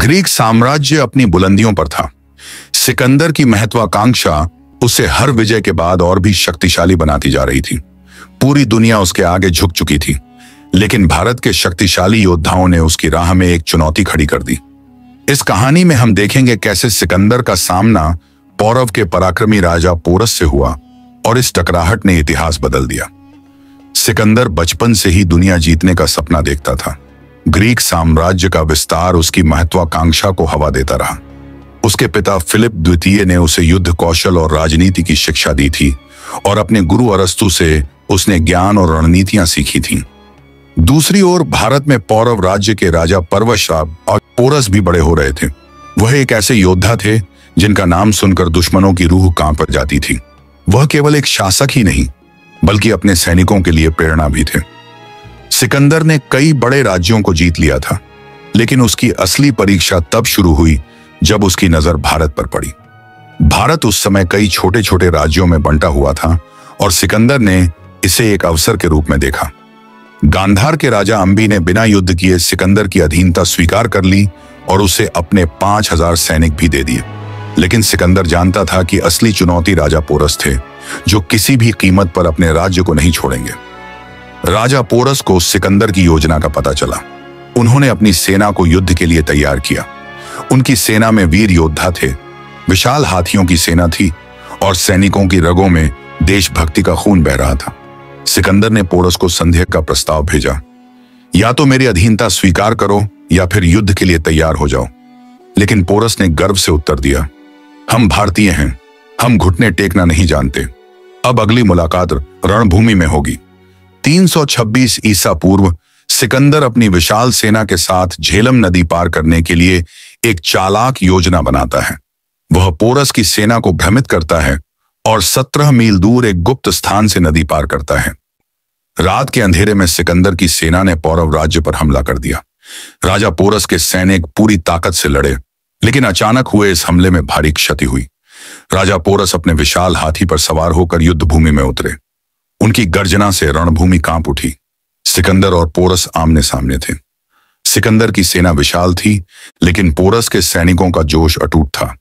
Greek साम्राज्य अपनी बुलंदियों पर था। सिकंदर की महत्वाकांक्षा उसे हर विजय के बाद और भी शक्तिशाली बनाती जा रही थी। पूरी दुनिया उसके आगे झुक चुकी थी, लेकिन भारत के शक्तिशाली योद्धाओं ने उसकी राह में एक चुनौती खड़ी कर दी। इस कहानी में हम देखेंगे कैसे सिकंदर का सामना पौरव के पराक्रमी राजा पोरस से हुआ और इस टकराहट ने इतिहास बदल दिया। सिकंदर बचपन से ही दुनिया जीतने का सपना देखता था। ग्रीक साम्राज्य का विस्तार उसकी महत्वाकांक्षा को हवा देता रहा। उसके पिता फिलिप द्वितीय ने उसे युद्ध कौशल और राजनीति की शिक्षा दी थी और अपने गुरु अरस्तु से उसने ज्ञान और रणनीतियां सीखी थीं। दूसरी ओर भारत में पौरव राज्य के राजा पर्वश्राव और पोरस भी बड़े हो रहे थे। वह एक ऐसे योद्धा थे जिनका नाम सुनकर दुश्मनों की रूह कांप जाती थी। वह केवल एक शासक ही नहीं बल्कि अपने सैनिकों के लिए प्रेरणा भी थे। सिकंदर ने कई बड़े राज्यों को जीत लिया था, लेकिन उसकी असली परीक्षा तब शुरू हुई जब उसकी नजर भारत पर पड़ी। भारत उस समय कई छोटे छोटे राज्यों में बंटा हुआ था और सिकंदर ने इसे एक अवसर के रूप में देखा। गांधार के राजा अंबी ने बिना युद्ध किए सिकंदर की अधीनता स्वीकार कर ली और उसे अपने 5000 सैनिक भी दे दिए। लेकिन सिकंदर जानता था कि असली चुनौती राजा पोरस थे, जो किसी भी कीमत पर अपने राज्य को नहीं छोड़ेंगे। राजा पोरस को सिकंदर की योजना का पता चला। उन्होंने अपनी सेना को युद्ध के लिए तैयार किया। उनकी सेना में वीर योद्धा थे, विशाल हाथियों की सेना थी और सैनिकों की रगों में देशभक्ति का खून बह रहा था। सिकंदर ने पोरस को संधि का प्रस्ताव भेजा, या तो मेरी अधीनता स्वीकार करो या फिर युद्ध के लिए तैयार हो जाओ। लेकिन पोरस ने गर्व से उत्तर दिया, हम भारतीय हैं, हम घुटने टेकना नहीं जानते। अब अगली मुलाकात रणभूमि में होगी। 326 ईसा पूर्व सिकंदर अपनी विशाल सेना के साथ झेलम नदी पार करने के लिए एक चालाक योजना बनाता है। वह पोरस की सेना को भ्रमित करता है और 17 मील दूर एक गुप्त स्थान से नदी पार करता है। रात के अंधेरे में सिकंदर की सेना ने पौरव राज्य पर हमला कर दिया। राजा पोरस के सैनिक पूरी ताकत से लड़े, लेकिन अचानक हुए इस हमले में भारी क्षति हुई। राजा पोरस अपने विशाल हाथी पर सवार होकर युद्ध भूमि में उतरे। उनकी गर्जना से रणभूमि कांप उठी। सिकंदर और पोरस आमने सामने थे। सिकंदर की सेना विशाल थी, लेकिन पोरस के सैनिकों का जोश अटूट था।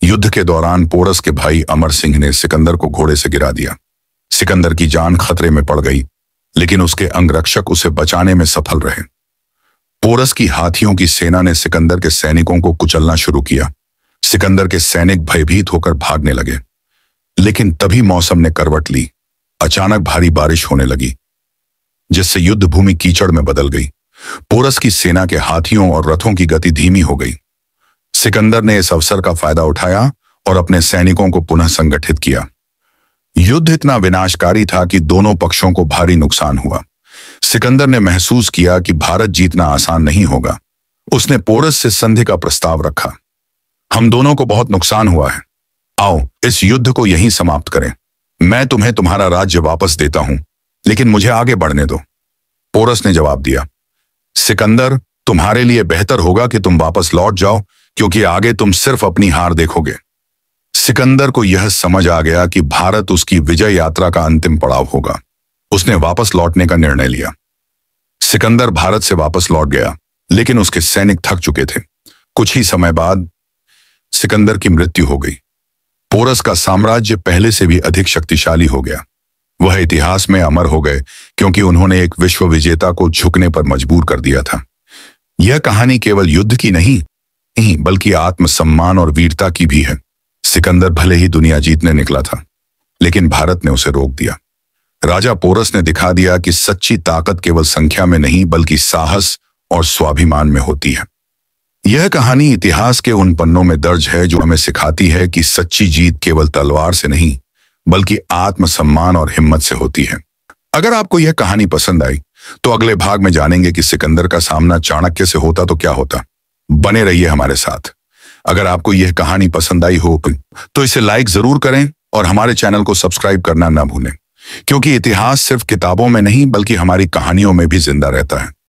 युद्ध के दौरान पोरस के भाई अमर सिंह ने सिकंदर को घोड़े से गिरा दिया। सिकंदर की जान खतरे में पड़ गई, लेकिन उसके अंगरक्षक उसे बचाने में सफल रहे। पोरस की हाथियों की सेना ने सिकंदर के सैनिकों को कुचलना शुरू किया। सिकंदर के सैनिक भयभीत होकर भागने लगे, लेकिन तभी मौसम ने करवट ली। अचानक भारी बारिश होने लगी, जिससे युद्ध भूमि कीचड़ में बदल गई। पोरस की सेना के हाथियों और रथों की गति धीमी हो गई। सिकंदर ने इस अवसर का फायदा उठाया और अपने सैनिकों को पुनः संगठित किया। युद्ध इतना विनाशकारी था कि दोनों पक्षों को भारी नुकसान हुआ। सिकंदर ने महसूस किया कि भारत जीतना आसान नहीं होगा। उसने पोरस से संधि का प्रस्ताव रखा, हम दोनों को बहुत नुकसान हुआ है, आओ इस युद्ध को यहीं समाप्त करें। मैं तुम्हें तुम्हारा राज्य वापस देता हूं, लेकिन मुझे आगे बढ़ने दो। पोरस ने जवाब दिया, सिकंदर, तुम्हारे लिए बेहतर होगा कि तुम वापस लौट जाओ, क्योंकि आगे तुम सिर्फ अपनी हार देखोगे। सिकंदर को यह समझ आ गया कि भारत उसकी विजय यात्रा का अंतिम पड़ाव होगा। उसने वापस लौटने का निर्णय लिया। सिकंदर भारत से वापस लौट गया, लेकिन उसके सैनिक थक चुके थे। कुछ ही समय बाद सिकंदर की मृत्यु हो गई। पोरस का साम्राज्य पहले से भी अधिक शक्तिशाली हो गया। वह इतिहास में अमर हो गए क्योंकि उन्होंने एक विश्व विजेता को झुकने पर मजबूर कर दिया था। यह कहानी केवल युद्ध की नहीं बल्कि आत्मसम्मान और वीरता की भी है। सिकंदर भले ही दुनिया जीतने निकला था, लेकिन भारत ने उसे रोक दिया। राजा पोरस ने दिखा दिया कि सच्ची ताकत केवल संख्या में नहीं बल्कि साहस और स्वाभिमान में होती है। यह कहानी इतिहास के उन पन्नों में दर्ज है जो हमें सिखाती है कि सच्ची जीत केवल तलवार से नहीं बल्कि आत्मसम्मान और हिम्मत से होती है। अगर आपको यह कहानी पसंद आई तो अगले भाग में जानेंगे कि सिकंदर का सामना चाणक्य से होता तो क्या होता। बने रहिए हमारे साथ। अगर आपको यह कहानी पसंद आई हो तो इसे लाइक जरूर करें और हमारे चैनल को सब्सक्राइब करना ना भूलें, क्योंकि इतिहास सिर्फ किताबों में नहीं बल्कि हमारी कहानियों में भी जिंदा रहता है।